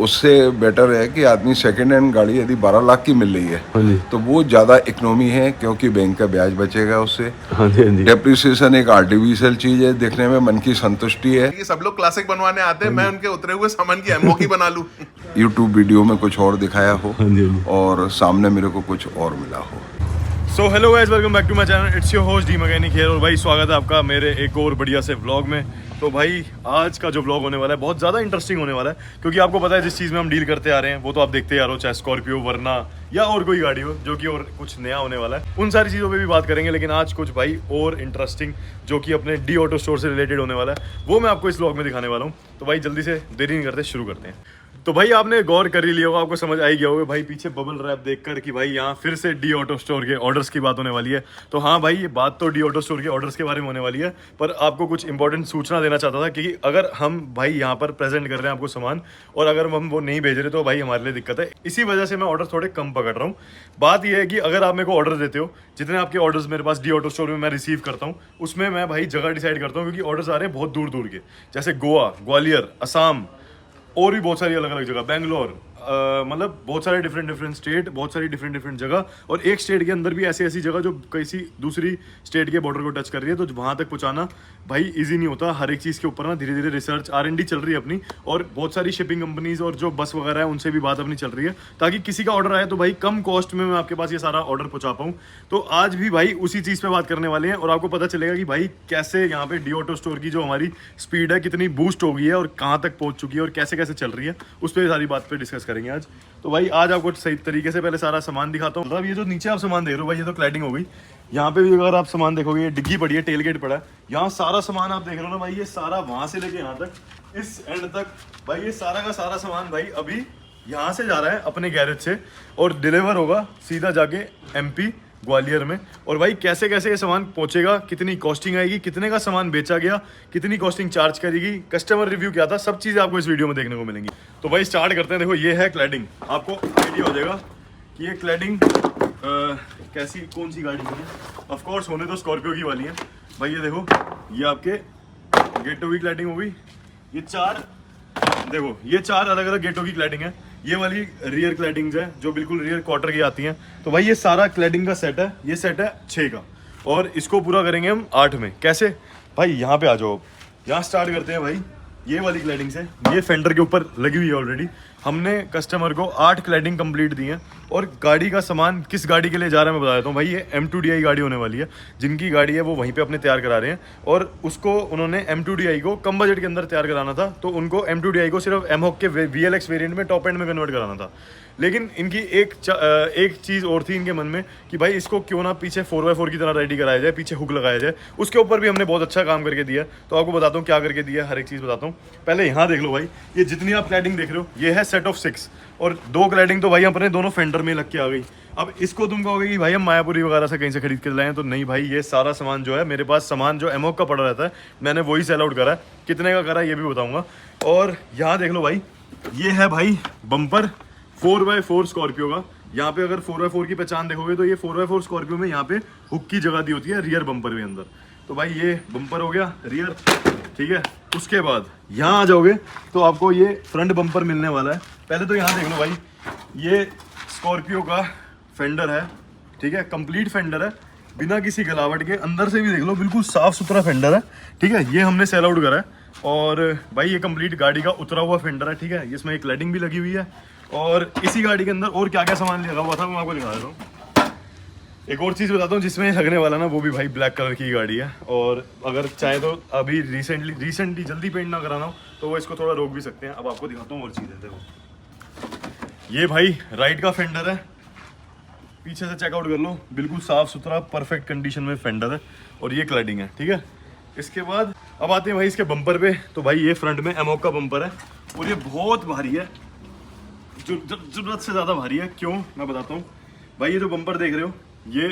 उससे बेटर है कि आदमी सेकंड हैंड गाड़ी यदि 12 लाख की मिल रही है हाँ जी, तो वो ज़्यादा इकोनॉमी है, क्योंकि बैंक का ब्याज बचेगा उससे। हाँ जी, हाँ जी। डेप्रिसिएशन एक आर्टिफिशियल चीज़ है, देखने में मन की संतुष्टि है। ये सब लोग क्लासिक बनवाने आते हैं, मैं उनके उतरे हुए सामान की एमओ की बना लूं। यूट्यूब वीडियो में कुछ और दिखाया हो हाँ जी, हाँ जी। और सामने मेरे को कुछ और मिला हो। So hello guys, welcome back to my channel. It's your host D mechanic here. और भाई स्वागत है आपका मेरे एक और बढ़िया से व्लॉग में। तो भाई आज का जो व्लॉग होने वाला है बहुत ज़्यादा इंटरेस्टिंग होने वाला है, क्योंकि आपको पता है जिस चीज़ में हम डील करते आ रहे हैं वो तो आप देखते ही आ रहे हो, चाहे स्कॉर्पियो, वरना या और कोई गाड़ी हो जो कि और कुछ नया होने वाला है, उन सारी चीज़ों पे भी बात करेंगे। लेकिन आज कुछ भाई और इंटरेस्टिंग जो कि अपने डी ऑटो स्टोर से रिलेटेड होने वाला है वो मैं आपको इस व्लॉग में दिखाने वाला हूँ। तो भाई जल्दी से देरी नहीं करते, शुरू करते हैं। तो भाई आपने गौर कर ही लिया होगा, आपको समझ आ ही गया होगा भाई पीछे बबल रैप देखकर कि भाई यहाँ फिर से डी ऑटो स्टोर के ऑर्डर्स की बात होने वाली है। तो हाँ भाई, ये बात तो डी ऑटो स्टोर के ऑर्डर्स के बारे में होने वाली है, पर आपको कुछ इंपॉर्टेंट सूचना देना चाहता था कि अगर हम भाई यहाँ पर प्रेजेंट कर रहे हैं आपको सामान और अगर हम वो नहीं भेज रहे तो भाई हमारे लिए दिक्कत है। इसी वजह से मैं ऑर्डर थोड़े कम पकड़ रहा हूँ। बात यह है कि अगर आप मेरे को ऑर्डर देते हो, जितने आपके ऑर्डर्स मेरे पास डी ऑटो स्टोर में मैं रिसीव करता हूँ, उसमें मैं भाई जगह डिसाइड करता हूँ, क्योंकि ऑर्डर्स आ रहे हैं बहुत दूर दूर के, जैसे गोवा, ग्वालियर, असम और भी बहुत सारी अलग अलग जगह, बेंगलोर, मतलब बहुत सारे डिफरेंट स्टेट, बहुत सारी डिफरेंट जगह, और एक स्टेट के अंदर भी ऐसी ऐसी जगह जो किसी दूसरी स्टेट के बॉर्डर को टच कर रही है। तो वहाँ तक पहुँचाना भाई इजी नहीं होता। हर एक चीज़ के ऊपर ना धीरे धीरे रिसर्च R&D चल रही है अपनी, और बहुत सारी शिपिंग कंपनीज और जो बस वगैरह है उनसे भी बात अपनी चल रही है, ताकि किसी का ऑर्डर आए तो भाई कम कॉस्ट में मैं आपके पास ये सारा ऑर्डर पहुँचा पाऊँ। तो आज भी भाई उसी चीज़ पर बात करने वाले हैं, और आपको पता चलेगा कि भाई कैसे यहाँ पे डी ऑटो स्टोर की जो हमारी स्पीड है कितनी बूस्ट हो गई है और कहाँ तक पहुँच चुकी है और कैसे कैसे चल रही है, उस पर सारी बात पे डिस्कस करेंगे आज। तो भाई आज आपको सही तरीके से पहले सारा सामान दिखाता हूँ। मतलब ये जो नीचे आप सामान देख रहे हो भाई, ये तो क्लैडिंग हो गई। यहाँ पे भी अगर आप सामान देखोगे, ये डिग्गी पड़ी है, टेल गेट पड़ा है, यहाँ सारा सामान आप देख रहे हो ना भाई, ये सारा वहां से लेके यहाँ तक, इस एंड तक भाई, ये सारा का सारा सामान भाई अभी यहाँ से जा रहा है अपने गैरेज से और डिलीवर होगा सीधा जाके MP ग्वालियर में। और भाई कैसे कैसे ये सामान पहुंचेगा, कितनी कॉस्टिंग आएगी, कितने का सामान बेचा गया, कितनी कॉस्टिंग चार्ज करेगी, कस्टमर रिव्यू क्या था, सब चीज़ें आपको इस वीडियो में देखने को मिलेंगी। तो भाई स्टार्ट करते हैं। देखो ये है क्लैडिंग, आपको आइडिया हो जाएगा कि ये क्लैडिंग कैसी कौन सी गाड़ी की है। ऑफ कोर्स होने तो स्कॉर्पियो की वाली है भाई। ये देखो, ये आपके गेटो की क्लैडिंग हो गई। ये चार देखो, ये चार अलग अलग गेटों की क्लैडिंग है। ये वाली रियर क्लैडिंग्स है जो बिल्कुल रियर क्वार्टर की आती हैं। तो भाई ये सारा क्लैडिंग का सेट है, ये सेट है 6 का, और इसको पूरा करेंगे हम 8 में। कैसे भाई, यहाँ पे आ जाओ, यहाँ स्टार्ट करते हैं भाई ये वाली क्लैडिंग से। ये फेंडर के ऊपर लगी हुई है ऑलरेडी। हमने कस्टमर को 8 क्लैडिंग कंप्लीट दी है, और गाड़ी का सामान किस गाड़ी के लिए जा रहा है मैं बता देता हूँ भाई। ये M2DI गाड़ी होने वाली है, जिनकी गाड़ी है वो वहीं पे अपने तैयार करा रहे हैं, और उसको उन्होंने M2DI को कम बजट के अंदर तैयार कराना था, तो उनको M2DI को सिर्फ एमहॉक के VLX वेरिएंट में टॉप एंड में कन्वर्ट कराना था। लेकिन इनकी एक चीज़ और थी इनके मन में कि भाई इसको क्यों ना पीछे 4x4 की तरह रेडी कराया जाए, पीछे हुक लगाया जाए। उसके ऊपर भी हमने बहुत अच्छा काम करके दिया। तो आपको बताता हूँ क्या करके दिया, हर एक चीज़ बताता हूँ। पहले यहाँ देख लो भाई, ये जितनी आप क्लैडिंग देख रहे हो ये है सेट ऑफ 6, और 2 क्लैडिंग तो भाई अपने दोनों फेंडर में लग के आ गई। अब इसको तुम कहोगे कि भाई हम मायापुरी वगैरह से कहीं से खरीद के लाए हैं, तो नहीं भाई, ये सारा सामान जो है मेरे पास, सामान जो एमओक का पड़ा रहता है, मैंने वही सेल आउट करा है। कितने का करा ये भी बताऊंगा। और यहाँ देख लो भाई, ये है भाई बम्पर 4x4 स्कॉर्पियो का। यहाँ पे अगर 4x4 की पहचान देखोगे तो ये 4x4 स्कॉर्पियो में यहाँ पे हुक की जगह दी होती है रियर बम्पर के अंदर। तो भाई ये बम्पर हो गया रियर, ठीक है। उसके बाद यहाँ आ जाओगे तो आपको ये फ्रंट बम्पर मिलने वाला है। पहले तो यहाँ देख लो भाई, ये स्कॉर्पियो का फेंडर है, ठीक है, कंप्लीट फेंडर है, बिना किसी गलावट के। अंदर से भी देख लो, बिल्कुल साफ सुथरा फेंडर है, ठीक है। ये हमने सेल आउट करा है। और भाई ये कंप्लीट गाड़ी का उतरा हुआ फेंडर है, ठीक है। इसमें एक क्लैडिंग भी लगी हुई है, और इसी गाड़ी के अंदर और क्या क्या सामान लगा हुआ था मैं आपको दिखा देता हूँ। एक और चीज़ बताता हूँ जिसमें लगने वाला ना, वो भी भाई ब्लैक कलर की गाड़ी है, और अगर चाहे तो अभी रिसेंटली जल्दी पेंट ना कराना हो तो वो इसको थोड़ा रोक भी सकते हैं। अब आपको दिखाता हूँ और चीज़ें। देखो ये भाई राइट का फेंडर है, पीछे से चेकआउट कर लो, बिल्कुल साफ सुथरा परफेक्ट कंडीशन में फेंडर है, और ये क्लैडिंग है, ठीक है। इसके बाद अब आते हैं भाई इसके बम्पर पे। तो भाई ये फ्रंट में एमओक का बम्पर है, और ये बहुत भारी है, जरूरत से ज़्यादा भारी है। क्यों, मैं बताता हूँ भाई। ये जो बम्पर देख रहे हो ये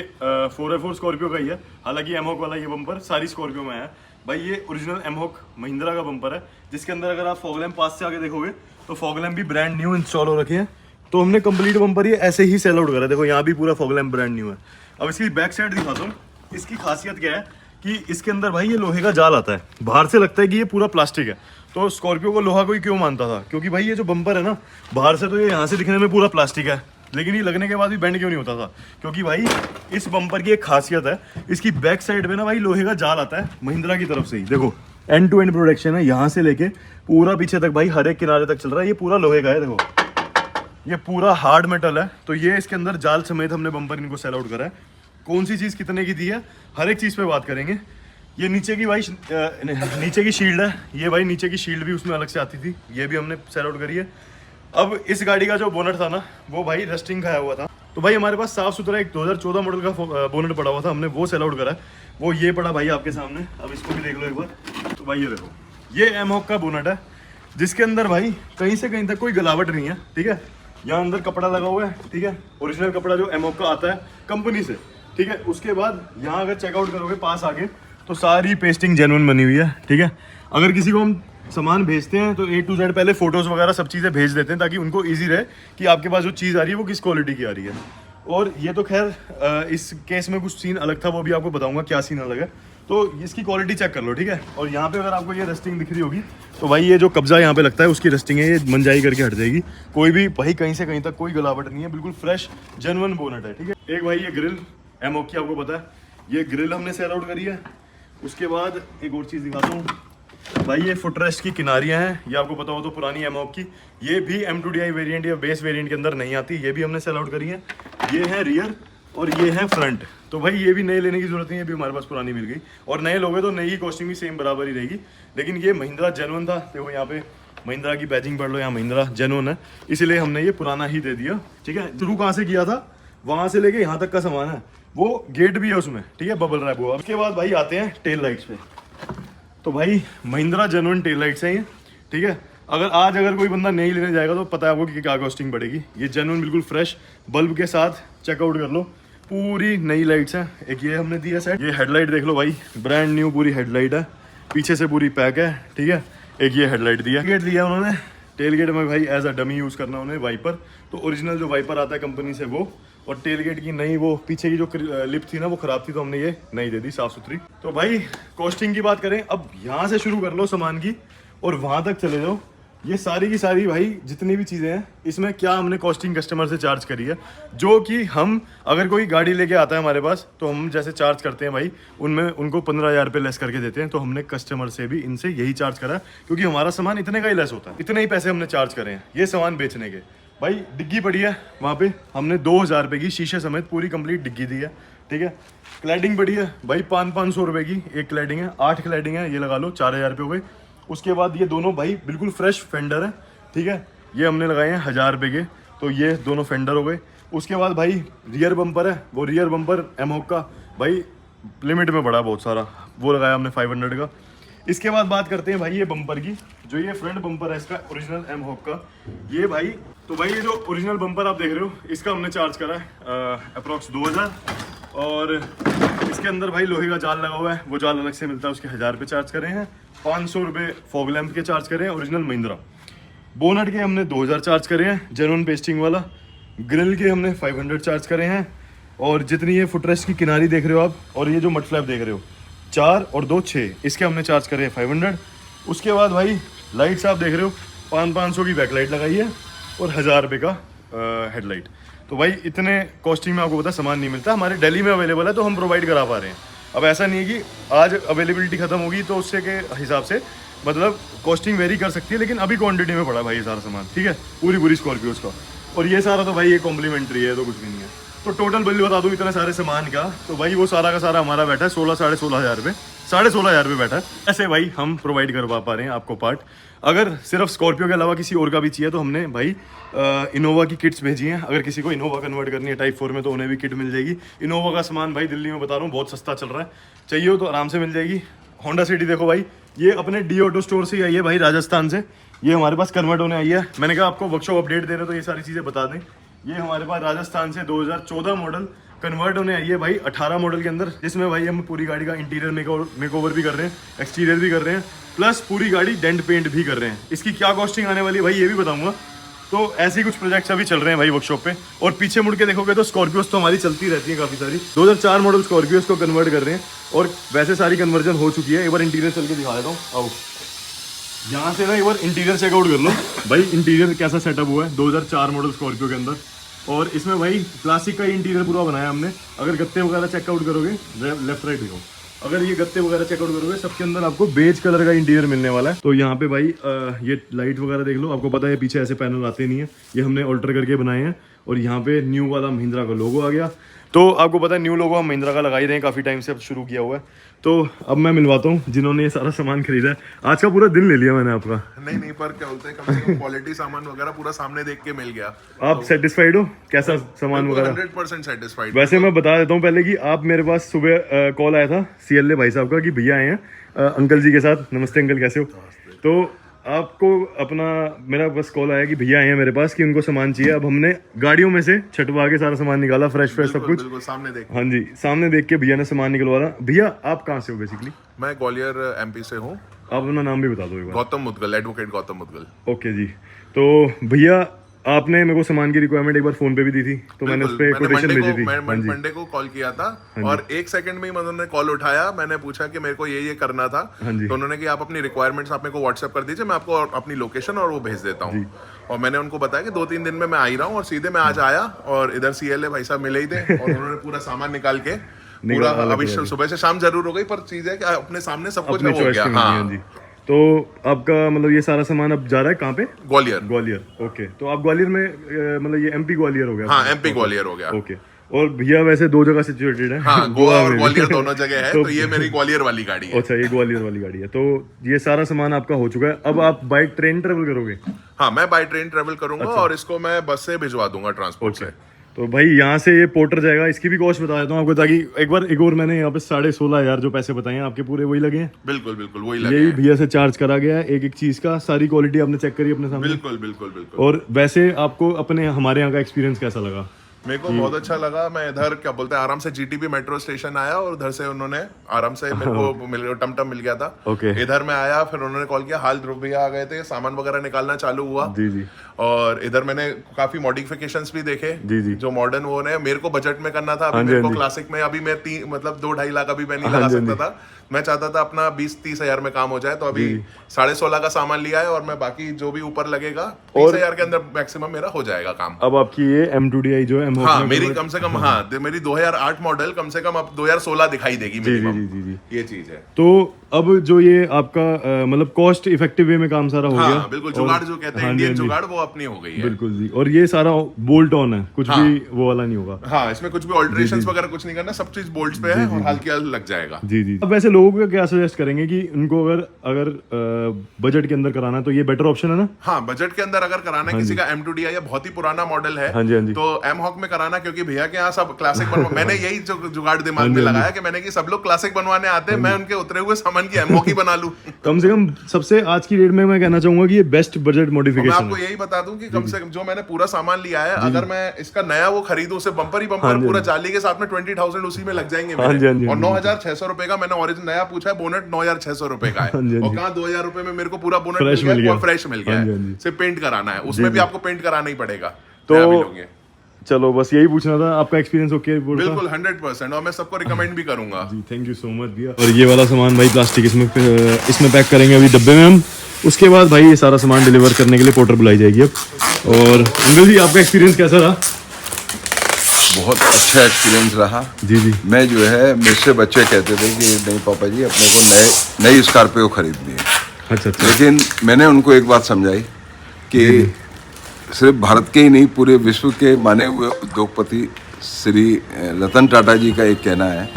4x4 स्कॉर्पियो का ही है, हालांकि एमहॉक वाला ये बम्पर सारी स्कॉर्पियो में है भाई। ये ओरिजिनल एमहॉक महिंद्रा का बम्पर है, जिसके अंदर अगर आप फॉग लैम्प पास से आगे देखोगे तो फॉग लैम्प भी ब्रांड न्यू इंस्टॉल हो रखे हैं। तो हमने कंप्लीट बम्पर ये ऐसे ही सेल आउट करा। देखो यहाँ भी पूरा फॉग लैम्प ब्रांड न्यू है। अब इसकी बैक साइड दिखाता हूँ। इसकी खासियत क्या है कि इसके अंदर भाई ये लोहे का जाल आता है, बाहर से लगता है कि ये पूरा प्लास्टिक है, तो स्कॉर्पियो को लोहा कोई क्यों मानता था, क्योंकि भाई ये जो बम्पर है ना, बाहर से तो ये यहाँ से दिखने में पूरा प्लास्टिक है, लेकिन ये लगने के बाद भी बेंड क्यों नहीं होता था, क्योंकि भाई इस बम्पर की एक खासियत है, इसकी बैक साइड में ना भाई लोहे का जाल आता है महिंद्रा की तरफ से ही। देखो एंड टू एंड प्रोटेक्शन है, यहाँ से लेके पूरा पीछे तक भाई हर एक किनारे तक चल रहा है, ये पूरा लोहे का है। देखो ये पूरा हार्ड मेटल है, तो ये इसके अंदर जाल समेत हमने बम्पर इनको सेल आउट करा है। कौन सी चीज़ कितने की दी है, हर एक चीज़ पे बात करेंगे। ये नीचे की भाई नीचे की शील्ड है, ये भाई नीचे की शील्ड भी उसमें अलग से आती थी, ये भी हमने सेल आउट करी है। अब इस गाड़ी का जो बोनट था ना, वो भाई रस्टिंग खाया हुआ था, तो भाई हमारे पास साफ सुथरा एक 2014 मॉडल का बोनट पड़ा हुआ था, हमने वो सेल आउट करा है। वो ये पड़ा भाई आपके सामने, अब इसको भी देख लो एक बार। तो भाई ये देखो, ये एमहॉक का बोनट है, जिसके अंदर भाई कहीं से कहीं तक कोई गलावट नहीं है, ठीक है। यहाँ अंदर कपड़ा लगा हुआ है, ठीक है, ओरिजिनल कपड़ा जो एमहॉक का आता है कंपनी से, ठीक है। उसके बाद यहाँ अगर चेकआउट करोगे पास आगे, तो सारी पेस्टिंग जेन्युइन बनी हुई है, ठीक है। अगर किसी को हम सामान भेजते हैं तो A to Z पहले फोटोज वगैरह सब चीज़ें भेज देते हैं, ताकि उनको इजी रहे कि आपके पास जो चीज़ आ रही है वो किस क्वालिटी की आ रही है। और ये तो खैर इस केस में कुछ सीन अलग था, वो भी आपको बताऊंगा क्या सीन अलग है। तो इसकी क्वालिटी चेक कर लो, ठीक है। और यहाँ पे अगर आपको ये रस्टिंग दिख रही होगी, तो भाई ये जो कब्जा यहाँ पे लगता है उसकी रस्टिंग है, ये मंजाई करके हट जाएगी। कोई भी भाई कहीं से कहीं तक कोई गलावट नहीं है, बिल्कुल फ्रेश जेन्युइन बोनट है, ठीक है। एक भाई ये ग्रिल एमहॉक की आपको पता है, ये ग्रिल हमने सेल आउट करी है। उसके बाद एक और चीज़ दिखाता हूँ भाई, ये फुटरेस्ट की किनारियाँ हैं, ये आपको पता हो तो पुरानी एमहॉक की, ये भी M2DI वेरिएंट या बेस वेरिएंट के अंदर नहीं आती, ये भी हमने सेल आउट करी है। ये है रियर और ये है फ्रंट, तो भाई ये भी नए लेने की जरूरत नहीं है, ये भी हमारे पास पुरानी मिल गई। और नए लोगे तो नई की कॉस्टिंग भी सेम बराबर ही रहेगी, लेकिन ये महिंद्रा जेन्युइन था। देखो यहाँ पे महिंद्रा की बैजिंग पढ़ लो, यहाँ महिंद्रा जेन्युइन है, इसीलिए हमने ये पुराना ही दे दिया, ठीक है। शुरू कहाँ से किया था, वहाँ से लेके यहाँ तक का सामान है, वो गेट भी है उसमें, ठीक है, बबल रैप हुआ। उसके बाद भाई आते हैं टेल लाइट्स पे, तो भाई महिंद्रा जेन्युइन टेल लाइट्स हैं ये, ठीक है। अगर कोई बंदा नहीं लेने जाएगा तो पता है आपको कि क्या कॉस्टिंग पड़ेगी। ये जेन्युइन बिल्कुल फ्रेश बल्ब के साथ चेकआउट कर लो, पूरी नई लाइट्स हैं। एक ये हमने दिया सेट, ये हेडलाइट देख लो भाई, ब्रांड न्यू पूरी हेडलाइट है, पीछे से पूरी पैक है, ठीक है। एक ये हेडलाइट दिया, गेट दिया उन्होंने, टेल गेट में भाई एज अ डमी यूज़ करना उन्हें वाइपर, तो ओरिजिनल जो वाइपर आता है कंपनी से वो, और टेल गेट की नई वो पीछे की जो लिप थी ना वो खराब थी, तो हमने ये नई दे दी साफ सुथरी। तो भाई कॉस्टिंग की बात करें, अब यहाँ से शुरू कर लो सामान की और वहाँ तक चले जाओ। ये सारी की सारी भाई जितनी भी चीज़ें हैं, इसमें क्या हमने कॉस्टिंग कस्टमर से चार्ज करी है, जो कि हम अगर कोई गाड़ी लेके आता है हमारे पास, तो हम जैसे चार्ज करते हैं भाई, उनमें उनको 15,000 रुपये लेस करके देते हैं। तो हमने कस्टमर से भी इनसे यही चार्ज करा, क्योंकि हमारा सामान इतने का ही लेस होता है, इतने ही पैसे हमने चार्ज करे हैं ये सामान बेचने के। भाई डिग्गी पड़ी है वहाँ पे, हमने 2,000 रुपये की शीशे समेत पूरी कंप्लीट डिग्गी दी है, ठीक है। क्लैडिंग पड़ी है भाई 500 रुपये की एक क्लैडिंग है, 8 क्लैडिंग है, ये लगा लो 4,000 रुपये हो गए। उसके बाद ये दोनों भाई बिल्कुल फ्रेश फेंडर है, ठीक है, ये हमने लगाए हैं 1,000 रुपये के, तो ये दोनों फेंडर हो गए। उसके बाद भाई रियर बम्पर है, वो रियर बम्पर एमहॉक का भाई लिमिट में पड़ा बहुत सारा, वो लगाया हमने 500 का। इसके बाद बात करते हैं भाई ये बम्पर की, जो ये फ्रंट बम्पर है इसका ओरिजिनल एमहॉक का, ये भाई, तो भाई ये जो ओरिजिनल बम्पर आप देख रहे हो, इसका हमने चार्ज करा है अप्रॉक्स 2,000, और इसके अंदर भाई लोहे का जाल लगा हुआ है, वो जाल अलग से मिलता है, उसके 1,000 रुपये चार्ज करे हैं। 500 रुपये फॉग लैंप के चार्ज करे हैं ओरिजिनल महिंद्रा। बोनट के हमने 2,000 चार्ज करे हैं जेन्युइन पेस्टिंग वाला। ग्रिल के हमने 500 चार्ज करे हैं, और जितनी ये फुटरेस्ट की किनारी देख रहे हो आप, और ये जो मड फ्लैप देख रहे हो 4 और 2 6, इसके हमने चार्ज करे हैं 500। उसके बाद भाई लाइट्स आप देख रहे हो, 500 की बैकलाइट लगाई है और 1,000 रुपये का हेडलाइट। तो भाई इतने कॉस्टिंग में आपको पता सामान नहीं मिलता, हमारे दिल्ली में अवेलेबल है तो हम प्रोवाइड करा पा रहे हैं। अब ऐसा नहीं है कि आज अवेलेबिलिटी खत्म होगी तो उससे के हिसाब से मतलब कॉस्टिंग वेरी कर सकती है, लेकिन अभी क्वांटिटी में पड़ा भाई ये सारा सामान, ठीक है, पूरी स्कॉर्पियोज का। और ये सारा तो भाई ये कॉम्प्लीमेंट्री है, तो कुछ भी नहीं है। तो टोटल बिल बता दूँ इतने सारे सामान का, तो भाई वो सारा का सारा हमारा बैठा है 16,500 रुपये, 16,500 रुपये बैठा है। ऐसे भाई हम प्रोवाइड करवा पा रहे हैं आपको पार्ट। अगर सिर्फ स्कॉर्पियो के अलावा किसी और का भी चाहिए तो हमने भाई इनोवा की किट्स भेजी हैं। अगर किसी को इनोवा कन्वर्ट करनी है टाइप 4 में तो उन्हें भी किट मिल जाएगी। इनोवा का सामान भाई दिल्ली में बता रहा हूँ बहुत सस्ता चल रहा है, चाहिए हो तो आराम से मिल जाएगी। होंडा सिटी देखो भाई, ये अपने डी ऑटो स्टोर से ही आई है भाई, राजस्थान से, ये हमारे पास कन्वर्ट होने आई है। मैंने कहा आपको वर्कशॉप अपडेट दे रहे तो ये सारी चीज़ें बता दें। ये हमारे पास राजस्थान से 2014 मॉडल कन्वर्ट होने आई है भाई 18 मॉडल के अंदर, जिसमें भाई हम पूरी गाड़ी का इंटीरियर मेकओवर भी कर रहे हैं, एक्सटीरियर भी कर रहे हैं, प्लस पूरी गाड़ी डेंट पेंट भी कर रहे हैं। इसकी क्या कॉस्टिंग आने वाली है भाई ये भी बताऊंगा। तो ऐसे ही कुछ प्रोजेक्ट्स अभी चल रहे हैं भाई वर्कशॉप पे। और पीछे मुड़ के देखोगे तो स्कॉर्पियोज तो हमारी चलती रहती है काफ़ी सारी। 2004 मॉडल स्कॉर्पियोज को कन्वर्ट कर रहे हैं और वैसे सारी कन्वर्जन हो चुकी है। एक बार इंटीरियर चल के दिखा देता हूँ, आओ। यहाँ से ना एक बार इंटीरियर चेकआउट कर लो भाई। इंटीरियर कैसा सेटअप हुआ है 2004 मॉडल स्कॉर्पियो के अंदर। और इसमें भाई क्लासिक का ही इंटीरियर पूरा बनाया हमने। अगर गत्ते वगैरह चेकआउट करोगे, लेफ्ट राइट देखो, अगर ये गत्ते वगैरह चेकआउट करोगे सबके अंदर आपको बेज कलर का इंटीरियर मिलने वाला है। तो यहाँ पे भाई ये लाइट वगैरह देख लो, आपको पता है पीछे ऐसे पैनल आते नहीं है, ये हमने ऑल्टर करके बनाए हैं। और यहाँ पे न्यू वाला महिंद्रा का लोगो आ गया। तो आपको पता है न्यू लोगो हम महिंद्रा का लगा ही रहे हैं, काफ़ी टाइम से अब शुरू किया हुआ है। तो अब मैं मिलवाता हूँ जिन्होंने ये सारा सामान खरीदा है। आज का पूरा दिन ले लिया मैंने आपका। नहीं पर क्या बोलते हैं, कम से कम क्वालिटी सामान वगैरह पूरा सामने देख के मिल गया। आप सेटिस्फाइड हो कैसा सामान वगैरह? 100% सेटिस्फाइड। वैसे मैं बता देता हूँ पहले कि आप मेरे पास सुबह कॉल आया था CLA भाई साहब का कि भैया आए हैं अंकल जी के साथ। नमस्ते अंकल, कैसे हो? तो आपको अपना मेरा बस कॉल आया कि भैया आए हैं मेरे पास कि उनको सामान चाहिए। अब हमने गाड़ियों में से छटवा के सारा सामान निकाला, फ्रेश सब कुछ। बिल्कुल सामने देख। हाँ जी, सामने देख के भैया ने सामान निकलवा रहा। भैया आप कहाँ से हो बेसिकली? मैं ग्वालियर MP से हूँ। आप अपना नाम भी बता दो एक बार। गौतम मुदगल, एडवोकेट गौतम मुदगल। ओके जी। तो भैया आपने मेरे को सामान की रिक्वायरमेंट एक बार फोन पे भी दी थी, तो मैंने उस पे कोटेशन भेजी थी। मंडे को कॉल किया था और 1 सेकंड में ही उन्होंने कॉल उठाया। मैंने पूछा कि मेरे को ये करना था, तो उन्होंने कि आप अपनी रिक्वायरमेंट्स आप मेरे को व्हाट्सएप कर दीजिए, मैं आपको अपनी लोकेशन और वो भेज देता हूँ। और मैंने उनको बताया कि 2-3 दिन में मैं आ ही रहा हूँ। और सीधे मैं आज आया और इधर CLA भाई साहब मिले ही थे और उन्होंने पूरा सामान निकाल के पूरा, अभी सुबह से शाम जरूर हो गई पर चीज है कि अपने सामने सब कुछ हो गया। हाँ, तो आपका मतलब ये सारा सामान अब जा रहा है कहाँ पे? ग्वालियर। ओके, तो आप ग्वालियर में मतलब ये MP ग्वालियर हो गया? हाँ, MP ग्वालियर हो गया। ओके। और भैया वैसे 2 जगह सिचुएटेड है। हाँ, गोवा और ग्वालियर दोनों जगह है। तो ये मेरी ग्वालियर वाली गाड़ी है। अच्छा, ये ग्वालियर वाली गाड़ी है। तो ये सारा सामान आपका हो चुका है। अब आप बाई ट्रेन ट्रेवल करोगे? हाँ, मैं बाई ट्रेन ट्रेवल करूंगा। और इसको मैं बस से भिजवा दूंगा ट्रांसपोर्ट से। तो भाई यहाँ से ये पोर्टर जाएगा, इसकी भी कॉस्ट बता देता हूँ आपको, ताकि एक और मैंने यहाँ पे 16,500 जो पैसे बताए हैं आपके पूरे वही लगे हैं। बिल्कुल वही लगे। यही भैया से चार्ज करा गया है एक चीज का। सारी क्वालिटी आपने चेक करी अपने सामने? बिल्कुल। और वैसे आपको अपने हमारे यहाँ का एक्सपीरियंस कैसा लगा? मेरे को बहुत अच्छा लगा। मैं इधर क्या बोलते हैं आराम से GTB मेट्रो स्टेशन आया और उधर से उन्होंने आराम से मेरे को टमटम मिल गया था। इधर मैं आया, फिर उन्होंने कॉल किया, हाल ध्रुव भैया आ गए थे, सामान वगैरह निकालना चालू हुआ। जी। और इधर मैंने काफी मॉडिफिकेशंस भी देखे। जी। जो मॉडर्न वो ने मेरे को बजट में करना था। अभी मेरे को क्लासिक में अभी मैं 2-2.5 लाख अभी मैं नहीं लगा सकता था। मैं चाहता था अपना 20-30 हजार में काम हो जाए। तो अभी 16.5 का सामान लिया है और मैं बाकी जो भी ऊपर लगेगा 30 हजार के अंदर मैक्सिमम मेरा हो जाएगा काम। अब आपकी ये M2DI जो है हाँ, मेरी कम से कम मेरी 2008 मॉडल कम से कम अब 2016 दिखाई देगी मिनिमम। जी। ये चीज है। तो अब जो ये आपका मतलब कॉस्ट इफेक्टिव वे में काम सारा हो गया। बिल्कुल, जुगाड़ जो कहते हैं इंडियन जुगाड़ वो अपनी हो गई है। बिल्कुल जी। और ये सारा बोल्ट ऑन है, कुछ भी वो वाला नहीं होगा। हाँ, इसमें कुछ भी ऑल्टरेशंस वगैरह कुछ नहीं करना, सब चीज बोल्ट्स पे है और हल्की लग जाएगा। जी। अब वैसे लोगों को क्या सजेस्ट करेंगे कि उनको अगर बजट के अंदर कराना है तो ये बेटर ऑप्शन है ना? हाँ, बजट के अंदर अगर कराना है किसी का M2DI या बहुत ही पुराना मॉडल है तो M-Hawk में कराना, क्योंकि भैया के यहाँ सब क्लासिक बनवा। मैंने यही जुगाड़ दिमाग में लगाया कि मैंने कि सब लोग क्लासिक बनवाने आते हैं, मैं उनके उतरे हुए सामान की M-Hawk ही बना लूं। कम से कम सबसे आज की डेट में मैं कहना चाहूंगा कि ये बेस्ट बजट मॉडिफिकेशन है। मैं आपको यही बता दूं कि कम से कम जो मैंने पूरा सामान लिया है, अगर मैं इसका नया वो खरीदूं, उसे बम्पर ही बम्पर पूरा जाली के साथ में 20,000 उसी में लग जाएंगे मेरे। और 9,600 रुपए का मैंने ओरिजिनल नया पूछा है, बोनेट 9,600 रुपए का है। और कहाँ 2,000 रुपए में मेरे को पूरा बोनेट मिल गया, फ्रेश मिल गया है। सिर्फ पेंट कराना है, उसमें भी आपको पेंट कराना ही पड़ेगा। तो चलो बस यही पूछना था, आपका एक्सपीरियंस ओके? बिल्कुल 100%। और मैं सबको रिकमेंड भी करूंगा जी। थैंक यू सो मच भैया। और ये वाला सामान भाई प्लास्टिक इसमें पैक करेंगे अभी डब्बे में हम। उसके बाद भाई ये सारा सामान डिलीवर करने के लिए पोर्टर बुलाई जाएगी अब। और अंकल जी आपका एक्सपीरियंस कैसा रहा? बहुत अच्छा एक्सपीरियंस रहा जी। मैं जो है, मुझसे बच्चे कहते थे कि नहीं पापा जी अपने को नई स्कॉर्पियो खरीदनी है। अच्छा। लेकिन मैंने उनको एक बात समझाई कि सिर्फ भारत के ही नहीं पूरे विश्व के माने हुए उद्योगपति श्री रतन टाटा जी का एक कहना है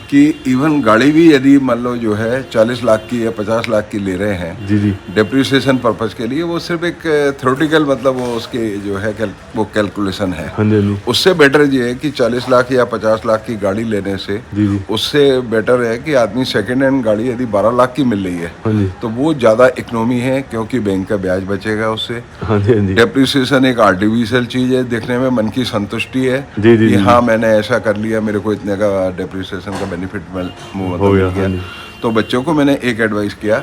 कि इवन गाड़ी भी यदि मान लो जो है 40 लाख की या 50 लाख की ले रहे हैं जी डेप्रिसिएशन पर्पज के लिए, वो सिर्फ एक थ्योरेटिकल मतलब वो उसके जो है वो कैलकुलेशन है। उससे बेटर ये है कि 40 लाख या 50 लाख की गाड़ी लेने से उससे बेटर है कि आदमी सेकेंड हैंड गाड़ी यदि 12 लाख की मिल रही है तो वो ज़्यादा इकोनॉमी है, क्योंकि बैंक का ब्याज बचेगा उससे। डेप्रिसिएशन एक आर्टिफिशियल चीज़ है, देखने में मन की संतुष्टि है कि हाँ मैंने ऐसा कर लिया, मेरे को इतने का डेप्रिसिएशन का बेनिफिट मिल गया। तो बच्चों को मैंने एक एडवाइस किया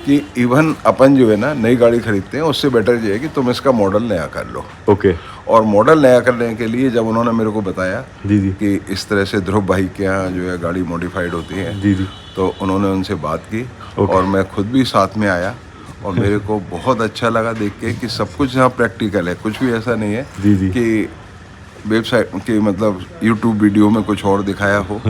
कि इवन अपन जो है ना नई गाड़ी खरीदते हैं उससे बेटर ये है कि तुम इसका मॉडल नया कर लो। ओके। और मॉडल नया करने के लिए जब उन्होंने मेरे को बताया कि इस तरह से ध्रुव भाई के यहाँ जो है गाड़ी मॉडिफाइड होती है, तो उन्होंने उनसे बात की और मैं खुद भी साथ में आया और मेरे को बहुत अच्छा लगा देख के कि सब कुछ यहाँ प्रैक्टिकल है, कुछ भी ऐसा नहीं है कि वेबसाइट के मतलब यूट्यूब वीडियो में कुछ और दिखाया हो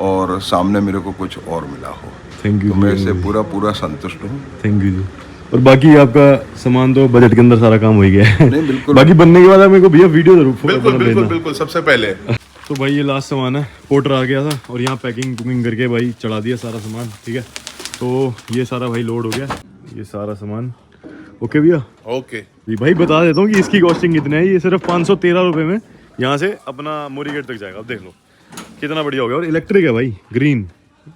और सामने मेरे को कुछ और मिला हो। Thank you. तो मैं इससे पूरा संतुष्ट हूँ। थैंक यू जी। और बाकी आपका सामान तो बजट के अंदर सारा काम हो गया है। नहीं बिल्कुल। बाकी बनने के बाद मेरे को भैया वीडियो जरूर बिल्कुल सबसे पहले। तो भाई ये लास्ट सामान है, पोर्टर आ गया था और यहाँ पैकिंग कुकिंग करके भाई चढ़ा दिया सारा सामान, ठीक है। तो ये सारा भाई लोड हो गया, ये सारा सामान ओके भैया। ओके जी भाई बता देता हूँ कि इसकी कॉस्टिंग कितनी है। ये सिर्फ 513 रुपये में यहाँ से अपना मोरी गेट तक जाएगा। अब देख लो कितना बढ़िया हो गया। और इलेक्ट्रिक है भाई, ग्रीन,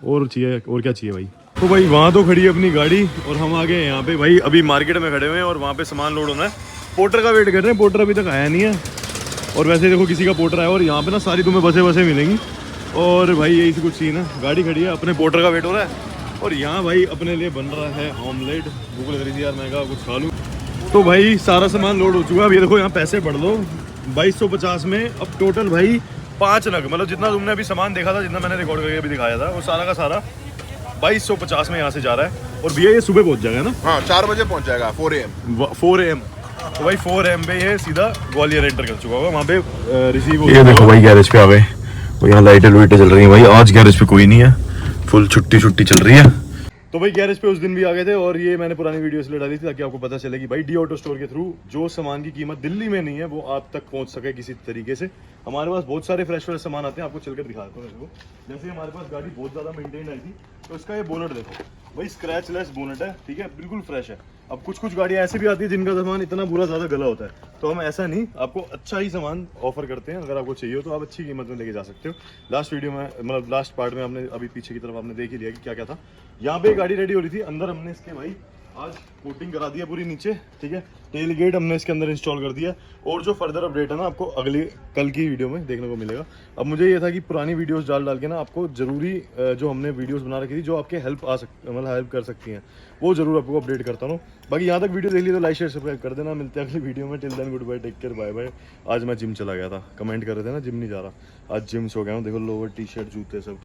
और चाहिए और क्या चाहिए भाई। तो भाई वहाँ तो खड़ी है अपनी गाड़ी और हम आ गए यहाँ पे भाई, अभी मार्केट में खड़े हुए हैं और वहाँ पे सामान लोड होना है। पोर्टर का वेट कर रहे हैं, पोर्टर अभी तक आया नहीं है। और वैसे देखो किसी का पोर्टर आया और यहाँ पे ना सारी तुम्हें बसें मिलेंगी। और भाई यही से कुछ सीन है, गाड़ी खड़ी है, अपने पोर्टर का वेट हो रहा है। और यहाँ भाई अपने लिए बन रहा है ऑमलेट। भूख लग रही थी यार, मैं कहा कुछ खा लूँ। तो भाई सारा सामान लोड हो चुका है। अब ये देखो यहाँ पैसे बढ़ लो 2250 में। अब टोटल भाई 5 नग, मतलब जितना तुमने अभी सामान देखा था, जितना मैंने रिकॉर्ड करके अभी दिखाया था, वो सारा का सारा 2250 में यहाँ से जा रहा है। और भैया ये सुबह पहुँच जाएगा ना? हाँ 4 बजे पहुँच जाएगा, 4 AM। तो भाई 4 AM पे ये सीधा ग्वालियर एंटर कर चुका होगा, वहाँ पे रिसीव हो। ये देखो भाई गैरेज पे आ गए, तो यहाँ लाइटें लुइटें चल रही हैं भाई। आज गैरेज पे कोई नहीं है, फुल छुट्टी चल रही है। तो भाई गैरेज पे उस दिन भी आ गए थे और ये मैंने पुरानी वीडियो इसलिए डाली थी ताकि आपको पता चले कि भाई डी ऑटो स्टोर के थ्रू जो सामान की कीमत दिल्ली में नहीं है वो आप तक पहुंच सके किसी तरीके से। हमारे पास बहुत सारे फ्रेश सामान आते हैं, आपको चलकर दिखाता हूँ। देखो जैसे हमारे पास गाड़ी बहुत ज़्यादा मेंटेन आई थी, तो इसका ये बोनट देखो भाई, स्क्रैच लेस बोनट है, ठीक है, बिल्कुल फ्रेश है। अब कुछ गाड़ियाँ ऐसी भी आती है जिनका सामान इतना बुरा ज़्यादा गला होता है, तो हम ऐसा नहीं, आपको अच्छा ही सामान ऑफर करते हैं। अगर आपको चाहिए हो तो आप अच्छी कीमत में लेके जा सकते हो। लास्ट वीडियो में मतलब लास्ट पार्ट में आपने अभी पीछे की तरफ आपने देख ही लिया कि क्या क्या था। यहाँ पे गाड़ी रेडी हो रही थी, अंदर हमने इसके भाई आज कोटिंग करा दिया पूरी नीचे, ठीक है। टेल गेट हमने इसके अंदर इंस्टॉल कर दिया। और जो फर्दर अपडेट है ना आपको अगली कल की वीडियो में देखने को मिलेगा। अब मुझे ये था कि पुरानी वीडियोस डाल के ना आपको जरूरी जो हमने वीडियोस बना रखी थी जो आपके हेल्प कर सकती हैं, वो जरूर आपको अपडेट करता हूँ। बाकी यहाँ तक वीडियो देख ली तो लाइक शेयर सब्सक्राइब कर देना। मिलते हैं अगली वीडियो में। Till then good bye, take care, bye bye. आज मैं जिम चला गया था, कमेंट कर रहे थे ना जिम नहीं जा रहा, आज जिम से हो गया हूँ। देखो लोअर टी शर्ट जूते सब।